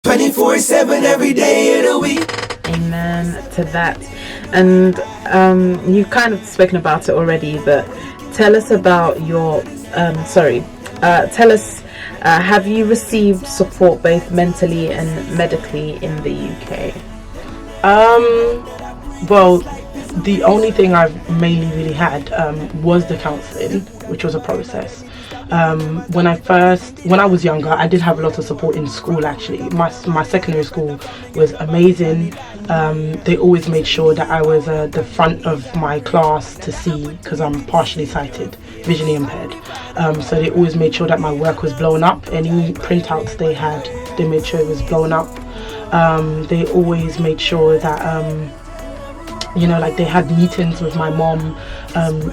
24/7 every day of the week. Amen to that. And you've kind of spoken about it already, but tell us about your have you received support both mentally and medically in the UK? Well, the only thing I've mainly really had was the counselling, which was a process. When I was younger, I did have a lot of support in school. Actually, my secondary school was amazing. They always made sure that I was the front of my class to see, because I'm partially sighted, visually impaired. So they always made sure that my work was blown up. Any printouts they had, they made sure it was blown up. They always made sure that like they had meetings with my mom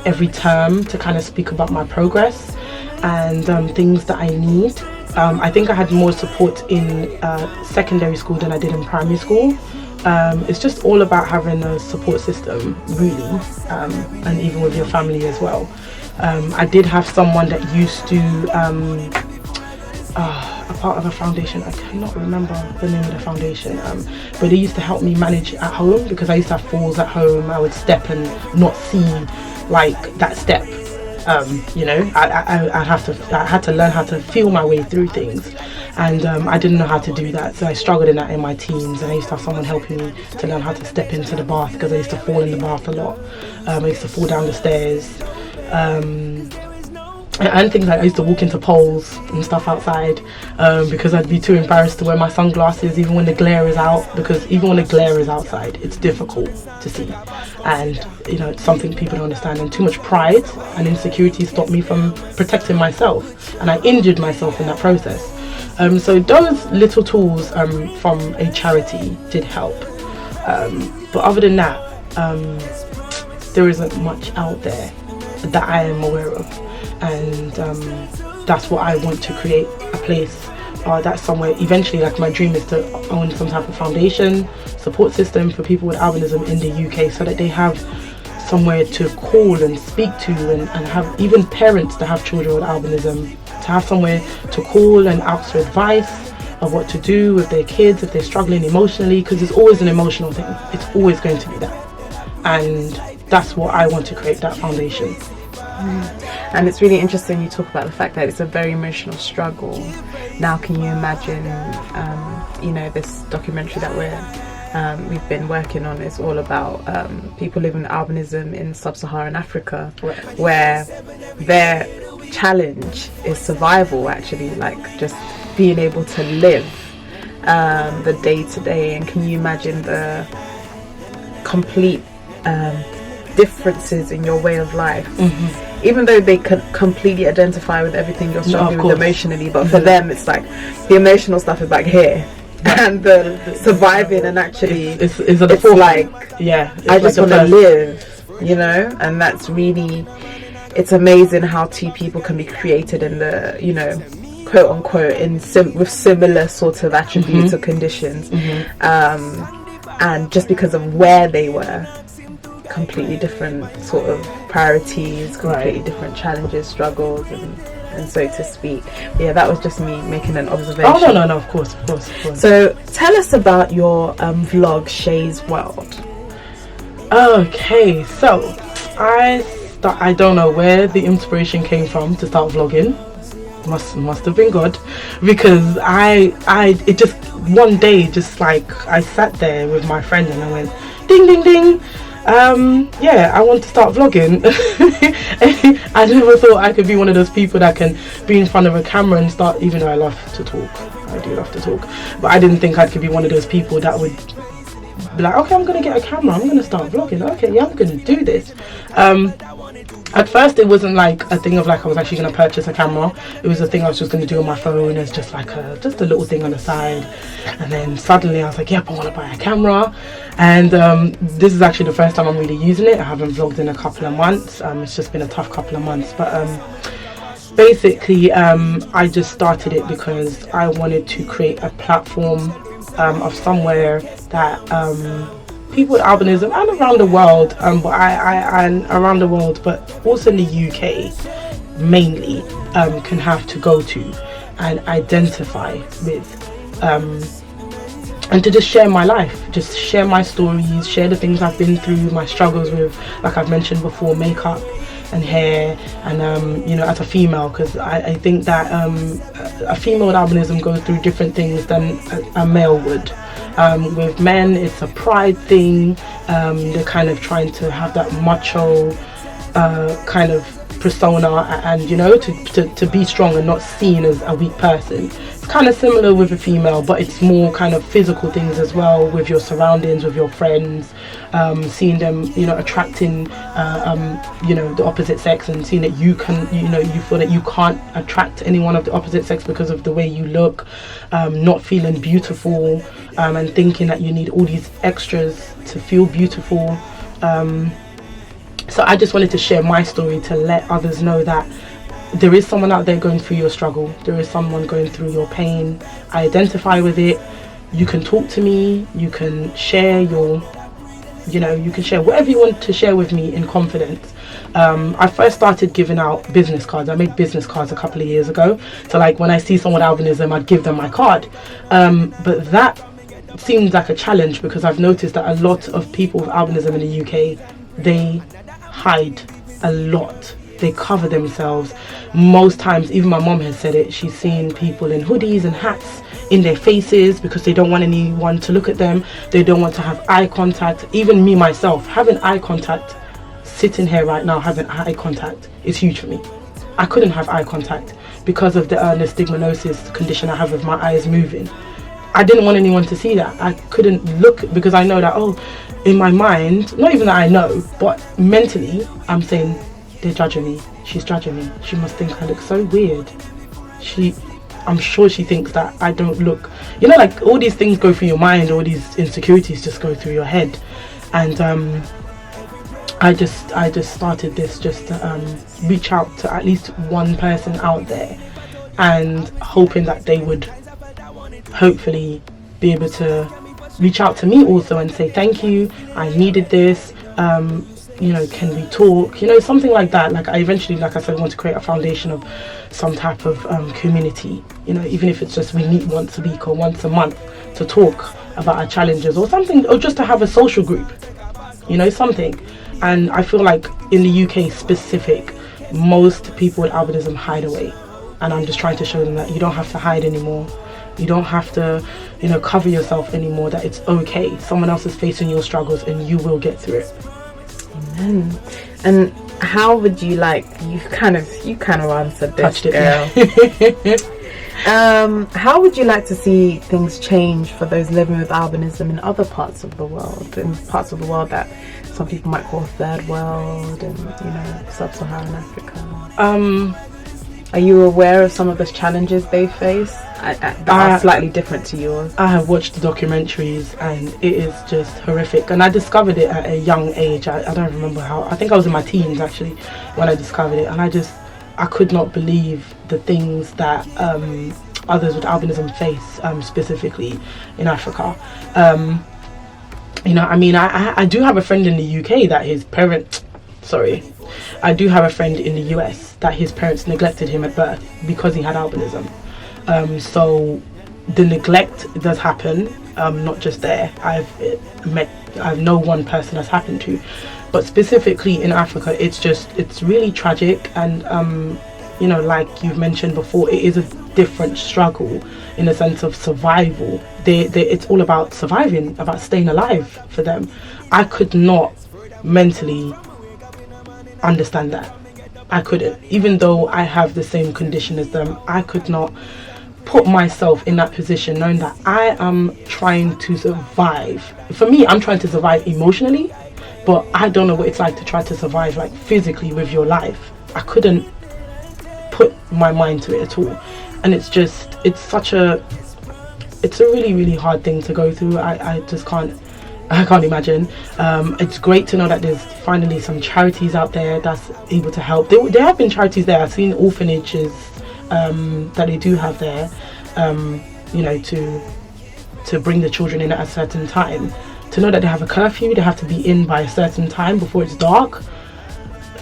every term to kind of speak about my progress and things that I need. I think I had more support in secondary school than I did in primary school. It's just all about having a support system, really, and even with your family as well. I did have someone that used to a part of a foundation. I cannot remember the name of the foundation, but they used to help me manage at home, because I used to have falls at home. I would step and not see like that step. I had to learn how to feel my way through things, and I didn't know how to do that, so I struggled in that in my teens. And I used to have someone helping me to learn how to step into the bath, because I used to fall in the bath a lot. I used to fall down the stairs, and things like I used to walk into poles and stuff outside, because I'd be too embarrassed to wear my sunglasses even when the glare is out, because even when the glare is outside, it's difficult to see, and it's something people don't understand. And too much pride and insecurity stopped me from protecting myself, and I injured myself in that process. So those little tools from a charity did help, but other than that, there isn't much out there that I am aware of. And that's what I want to create, a place that's somewhere eventually. Like, my dream is to own some type of foundation support system for people with albinism in the UK, so that they have somewhere to call and speak to, and have even parents that have children with albinism to have somewhere to call and ask for advice of what to do with their kids if they're struggling emotionally, because it's always an emotional thing. It's always going to be that, and that's what I want to create, that foundation. And it's really interesting you talk about the fact that it's a very emotional struggle. Now, can you imagine, this documentary that we've been working on is all about people living with albinism in sub-Saharan Africa, where their challenge is survival, actually, like just being able to live the day-to-day. And can you imagine the complete differences in your way of life? Mm-hmm. Even though they could completely identify with everything you're struggling with emotionally, but for them it's like the emotional stuff is back here, and the surviving and actually it's like, I just want to live, and that's really, it's amazing how two people can be created in the, quote unquote, with similar sort of attributes or conditions, and just because of where they were, completely different sort of priorities, completely different challenges, struggles, and so to speak. Yeah, that was just me making an observation. Oh no, of course. So tell us about your vlog, Shay's World. Okay, so I don't know where the inspiration came from to start vlogging. Must have been God, because it just one day, just like I sat there with my friend and I went ding ding ding. I want to start vlogging. I never thought I could be one of those people that can be in front of a camera and start, even though I love to talk. I do love to talk. But I didn't think I could be one of those people that would be like, okay, I'm going to get a camera, I'm going to start vlogging. Okay, yeah, I'm going to do this. At first, it wasn't like a thing of like I was actually going to purchase a camera. It was a thing I was just going to do on my phone as just like a little thing on the side. And then suddenly I was like, yep, I want to buy a camera. And this is actually the first time I'm really using it. I haven't vlogged in a couple of months. It's just been a tough couple of months. But basically, I just started it because I wanted to create a platform of somewhere that people with albinism and around the world, around the world, but also in the UK mainly, can have to go to and identify with and to just share my life, just share my stories, share the things I've been through, my struggles with, like I've mentioned before, makeup and hair, and you know, as a female, because I think that a female with albinism goes through different things than a male would. With men, it's a pride thing. They're kind of trying to have that macho kind of persona, and you know, to be strong and not seen as a weak person. It's kind of similar with a female, but it's more kind of physical things as well, with your surroundings, with your friends, seeing them, you know, attracting you know, the opposite sex, and seeing that you can, you know, you feel that you can't attract anyone of the opposite sex because of the way you look, not feeling beautiful, and thinking that you need all these extras to feel beautiful. So I just wanted to share my story to let others know that there is someone out there going through your struggle. There is someone going through your pain. I identify with it. You can talk to me. You can share your, you know, you can share whatever you want to share with me in confidence. I first started giving out business cards. I made business cards a couple of years ago. So like when I see someone with albinism, I'd give them my card. But that seems like a challenge, because I've noticed that a lot of people with albinism in the UK, they hide a lot. They cover themselves. Most times, even my mom has said it, she's seen people in hoodies and hats in their faces because they don't want anyone to look at them. They don't want to have eye contact. Even me myself, having eye contact, sitting here right now having eye contact is huge for me. I couldn't have eye contact because of the nystagmosis condition I have with my eyes moving. I didn't want anyone to see that. I couldn't look, because I know that, oh, in my mind, not even that I know, but mentally, I'm saying, they're judging me. She's judging me. She must think I look so weird. I'm sure she thinks that I don't look, you know, like all these things go through your mind, all these insecurities just go through your head. And I just started this just to reach out to at least one person out there, and hoping that they would hopefully be able to reach out to me also and say, thank you, I needed this, you know, can we talk, you know, something like that. Like I eventually, like I said, want to create a foundation of some type of community, you know, even if it's just we meet once a week or once a month to talk about our challenges or something, or just to have a social group, you know, something. And I feel like in the UK specific, most people with albinism hide away, and I'm just trying to show them that you don't have to hide anymore. You don't have to, you know, cover yourself anymore, that it's okay. Someone else is facing your struggles and you will get through it. Amen. And how would you like, you kind of answered this, touched it, girl. How would you like to see things change for those living with albinism in other parts of the world, in parts of the world that some people might call third world, and, you know, sub-Saharan Africa? Are you aware of some of the challenges they face that are slightly different to yours? I have watched the documentaries and it is just horrific. And I discovered it at a young age. I don't remember how. I think I was in my teens actually when I discovered it. And I could not believe the things that others with albinism face, specifically in Africa. You know, I mean, I do have a friend in the UK that his parents, I do have a friend in the US that his parents neglected him at birth because he had albinism. So the neglect does happen, not just there. I've known one person that's happened to, but specifically in Africa, it's really tragic. And you know, like you've mentioned before, it is a different struggle in the sense of survival. It's all about surviving, about staying alive for them. I could not mentally understand that. I couldn't, even though I have the same condition as them. I could not put myself in that position, knowing that I am trying to survive. For me, I'm trying to survive emotionally, but I don't know what it's like to try to survive like physically with your life. I couldn't put my mind to it at all. And it's a really, really hard thing to go through. I can't imagine. It's great to know that there's finally some charities out there that's able to help. There have been charities there. I've seen orphanages that they do have there, you know, to bring the children in at a certain time. To know that they have a curfew, they have to be in by a certain time before it's dark.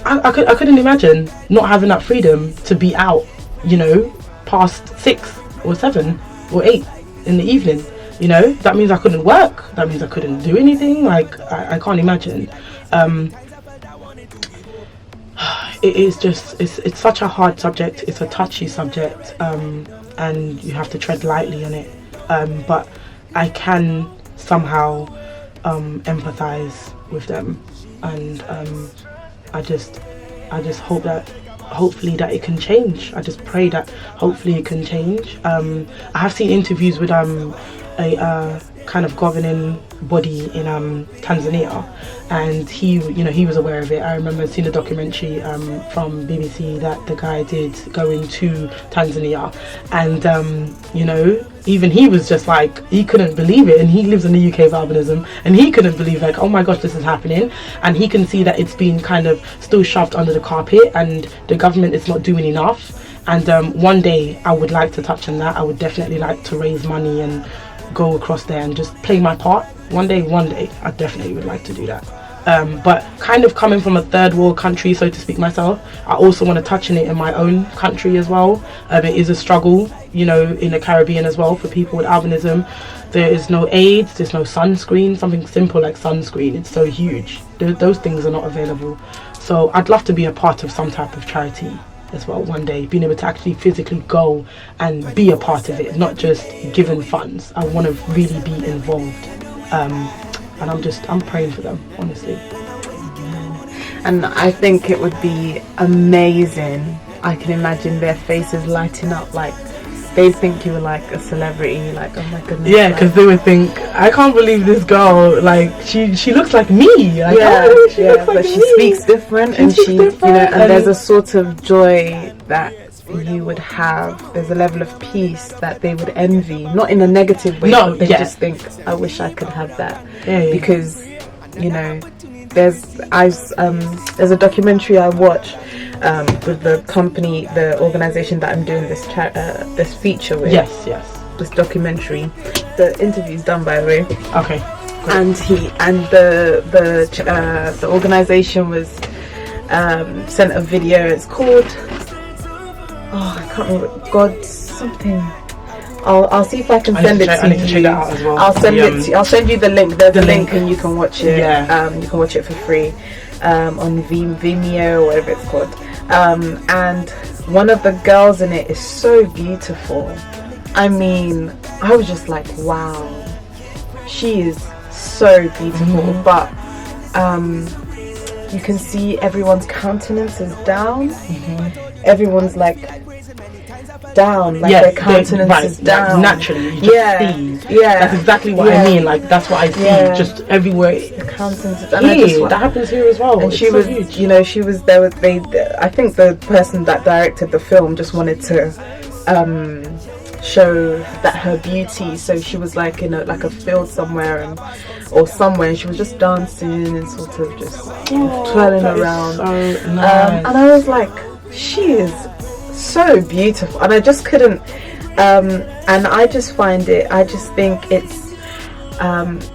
I couldn't imagine not having that freedom to be out, you know, past 6 or 7 or 8 in the evening. you know, that means I couldn't work, that means I couldn't do anything. Like, I can't imagine. It is just, it's such a hard subject, it's a touchy subject, and you have to tread lightly on it, but I can somehow empathize with them, and I just hope that hopefully that it can change. I just pray that hopefully it can change. I have seen interviews with a kind of governing body in Tanzania, and he was aware of it. I remember seeing a documentary from BBC that the guy did going to Tanzania, and even he was just like, he couldn't believe it, and he lives in the UK with albinism, and he couldn't believe, like, oh my gosh, this is happening. And he can see that it's been kind of still shoved under the carpet, and the government is not doing enough. And one day I would like to touch on that. I would definitely like to raise money and go across there and just play my part. One day I definitely would like to do that. But kind of coming from a third world country, so to speak, myself, I also want to touch on it in my own country as well. It is a struggle, in the Caribbean as well, for people with albinism. There is no AIDS, there's no sunscreen. Something simple like sunscreen, it's so huge. Those things are not available. So I'd love to be a part of some type of charity as well one day, being able to actually physically go and be a part of it, not just given funds. I want to really be involved, and I'm praying for them, honestly. And I think it would be amazing. I can imagine their faces lighting up, like they'd think you were like a celebrity, like, oh my goodness. Yeah, because they would think, I can't believe this girl, like she looks like me. Like, but she speaks different, and and there's a sort of joy that you would have. There's a level of peace that they would envy, not in a negative way, but they just think, I wish I could have that. Because there's a documentary I watched with the company, the organization that I'm doing this feature with. Yes. This documentary. The interview's done, by the way. Okay. Great. And the organization was sent a video. It's called, I can't remember, God something. I'll see if I can send it to you. I need to check that out as well. I'll send you the link. There's a link and you can watch it. You can watch it for free on Vimeo or whatever it's called. And one of the girls in it is so beautiful. I mean, I was just like, wow, she is so beautiful. But you can see everyone's countenance is down. Everyone's like down, like their countenance is down. Naturally, you just see. That's exactly what I mean. Like, that's what I see just everywhere. The countenance, and that happens here as well. And she was, she was there with I think the person that directed the film just wanted to show that her beauty. So she was like in a field somewhere, and she was just dancing and sort of just twirling around. So nice. And I was like, she is so beautiful, and I just couldn't and I just think it's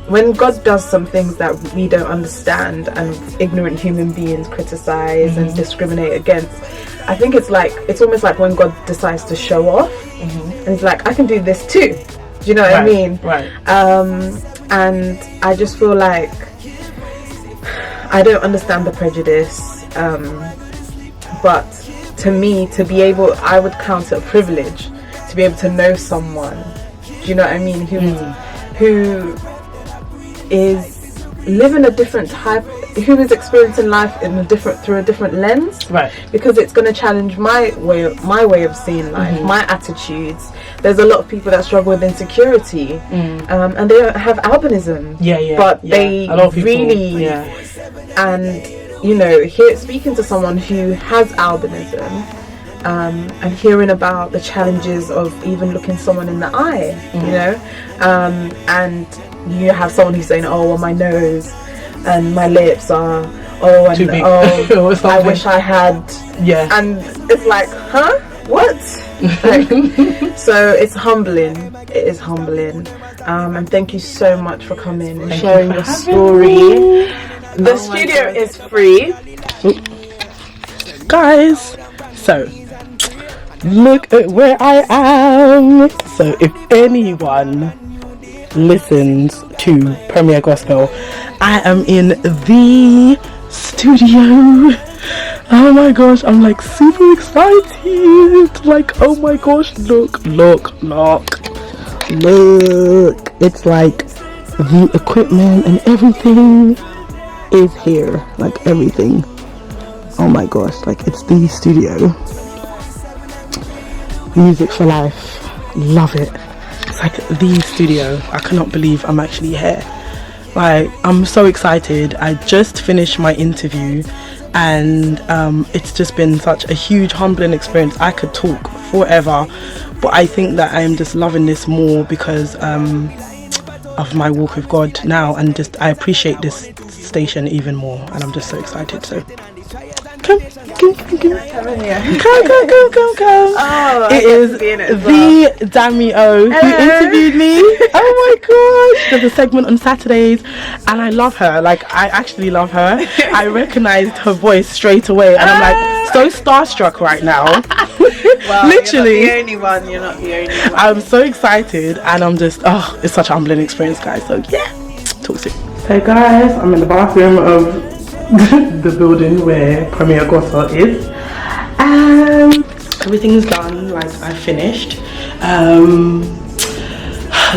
when God does some things that we don't understand and ignorant human beings criticize and discriminate against, I think it's almost like when God decides to show off, and it's like, I can do this too. Do you know what I mean? Right. And I just feel like I don't understand the prejudice, but to me, I would count it a privilege to be able to know someone, do you know what I mean, who is living a different type, who is experiencing life through a different lens, right? Because it's going to challenge my way of seeing life, my attitudes. There's a lot of people that struggle with insecurity, and they don't have albinism, but they really, and here speaking to someone who has albinism, and hearing about the challenges of even looking someone in the eye, and you have someone who's saying, oh, well, my nose and my lips are too big. I wish I had, and it's like, huh, what? So it's humbling. It is humbling, and thank you so much for coming and sharing your story. The studio is free, guys. So look at where I am. So if anyone listens to Premier Gospel. I am in the studio. Oh my gosh, I'm like super excited. Like, oh my gosh, look. It's like the equipment and everything is here. Like everything. Oh my gosh, like it's the studio. Music for life. Love it. It's like the studio. I cannot believe I'm actually here. Like, I'm so excited. I just finished my interview and it's just been such a huge humbling experience. I could talk forever, but I think that I am just loving this more because of my walk with God now, and just I appreciate this station even more, and I'm just so excited. So come. Oh, it is the Damio who interviewed me. Oh my gosh, there's a segment on Saturdays and I love her. Like, I actually love her. I recognized her voice straight away and I'm like so starstruck right now. Well, literally, you're not the only one. I'm so excited and I'm just, it's such a humbling experience, guys. So yeah, talk soon. So guys, I'm in the bathroom of the building where Premier Gospel is, and everything's done. Like, I finished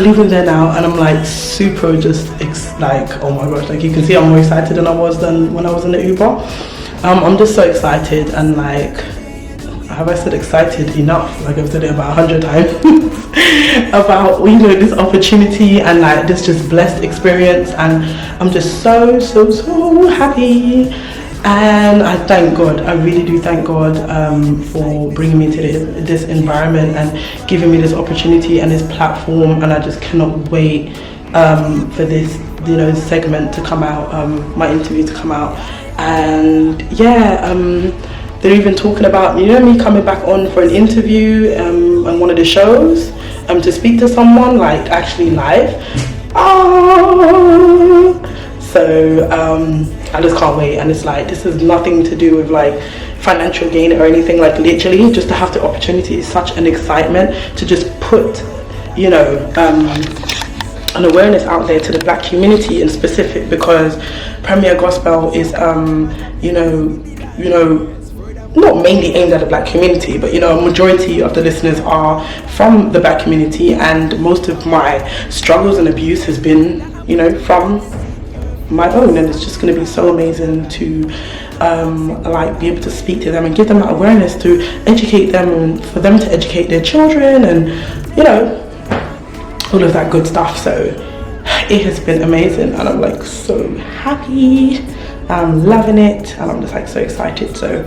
leaving there now, and I'm like super just like, oh my gosh, like you can see I'm more excited than I was when I was in the Uber. I'm just so excited, and like, have I said excited enough? Like, I've said it about 100 times about, you know, this opportunity and like this just blessed experience, and I'm just so happy. And I thank God, I really do thank God for bringing me to this environment and giving me this opportunity and this platform, and I just cannot wait for this, you know, segment to come out, my interview to come out. And yeah, they're even talking about, you know, me coming back on for an interview on one of the shows to speak to someone, like actually live. So I just can't wait, and it's like, this is nothing to do with like financial gain or anything, like literally just to have the opportunity is such an excitement to just put, you know, an awareness out there to the black community in specific, because Premier Gospel is you know not mainly aimed at the black community, but you know, a majority of the listeners are from the black community, and most of my struggles and abuse has been, you know, from my own, and it's just going to be so amazing to like be able to speak to them and give them that awareness, to educate them and for them to educate their children, and you know, all of that good stuff. So it has been amazing, and I'm like so happy, I'm loving it, and I'm just like so excited. So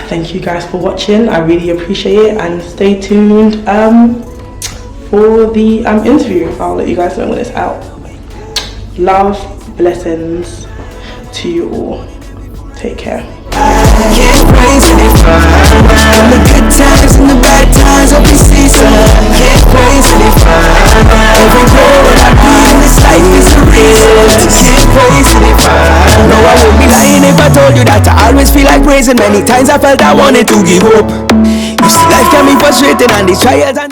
thank you guys for watching, I really appreciate it, and stay tuned for the interview. I'll let you guys know when it's out. Love, blessings to you all. Take care. Can't praise it if from the good times and the bad times of the season. Can't praise it if every road I do in this life is a reason. Can't praise it if no, I would be lying if I told you that I always feel like praising. Many times I felt I wanted to give up. You see, life can be frustrating, and these trials and